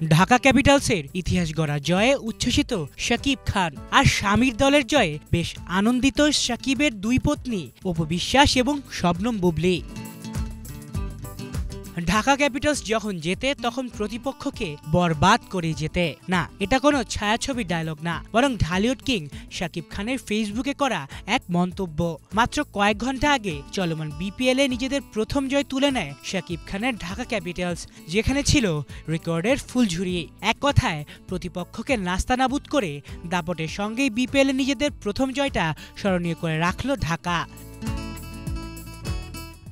ঢাকা ক্যাপিটালসের ইতিহাস গড়া জয়ে উচ্ছ্বসিত শাকিব খান আর স্বামীর দলের জয়ে বেশ আনন্দিত শাকিবের দুই পত্নী অপু বিশ্বাস এবং শবনম বুবলী। ঢাকা ক্যাপিটালস যখন জেতে তখন প্রতিপক্ষকে বরবাদ করে যেতে না, এটা কোনো ছায়াছবি ডায়লগ না, বরং ঢালিউড কিং শাকিব খানের ফেসবুকে করা এক মন্তব্য। মাত্র কয়েক ঘন্টা আগে চলমান বিপিএল এ নিজেদের প্রথম জয় তুলে নেয় শাকিব খানের ঢাকা ক্যাপিটালস, যেখানে ছিল রেকর্ডের ফুলঝুরি। এক কথায় প্রতিপক্ষকে নাস্তানাবুদ করে দাপটের সঙ্গেই বিপিএল এ নিজেদের প্রথম জয়টা স্মরণীয় করে রাখল ঢাকা।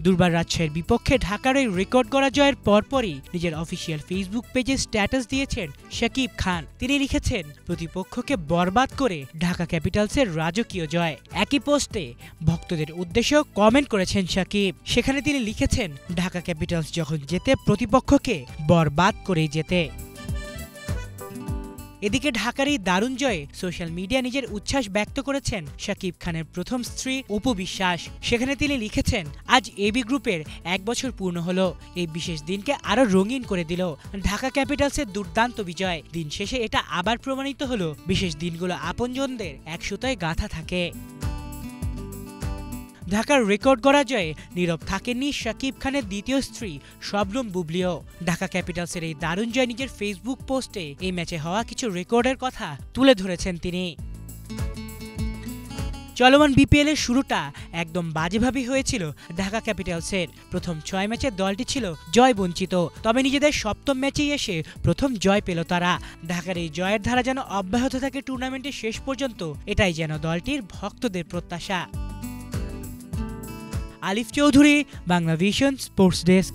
দুর্বার রাজশাহীর বিপক্ষে ঢাকার এই রেকর্ড গড়া জয়ের পরপরই নিজের অফিসিয়াল ফেসবুক পেজে স্ট্যাটাস দিয়েছেন শাকিব খান। তিনি লিখেছেন, প্রতিপক্ষকে বরবাদ করে ঢাকা ক্যাপিটালসের রাজকীয় জয়। একই পোস্টে ভক্তদের উদ্দেশ্যেও কমেন্ট করেছেন শাকিব। সেখানে তিনি লিখেছেন, ঢাকা ক্যাপিটালস যখন জেতে প্রতিপক্ষকে বরবাদ করেই জেতে। এদিকে ঢাকার এই দারুণ জয়ে সোশ্যাল মিডিয়া নিজের উচ্ছ্বাস ব্যক্ত করেছেন শাকিব খানের প্রথম স্ত্রী অপু বিশ্বাস। সেখানে তিনি লিখেছেন, আজ এবি গ্রুপের 1 বছর পূর্ণ হলো। এই বিশেষ দিনকে আরো রঙিন করে দিল ঢাকা ক্যাপিটালসের দুর্দান্ত বিজয়। দিন শেষে এটা আবার প্রমাণিত হলো, বিশেষ দিনগুলো আপনজনদের এক সুতায় গাঁথা থাকে। ঢাকার রেকর্ড গড়া জয়ে নীরব থাকেননি শাকিব খানের দ্বিতীয় স্ত্রী শবনম বুবলীও। ঢাকা ক্যাপিটালসের এই দারুণ জয় নিজের ফেসবুক পোস্টে এই ম্যাচে হওয়া কিছু রেকর্ডের কথা তুলে ধরেছেন তিনি। চলমান বিপিএল এর শুরুটা একদম বাজেভাবেই হয়েছিল ঢাকা ক্যাপিটালসের। প্রথম 6 ম্যাচে দলটি ছিল জয় বঞ্চিত, তবে নিজেদের সপ্তম ম্যাচেই এসে প্রথম জয় পেল তারা। ঢাকার এই জয়ের ধারা যেন অব্যাহত থাকে টুর্নামেন্টের শেষ পর্যন্ত, এটাই যেন দলটির ভক্তদের প্রত্যাশা। আলিফ Chowdhury, Bangla vision sports desk.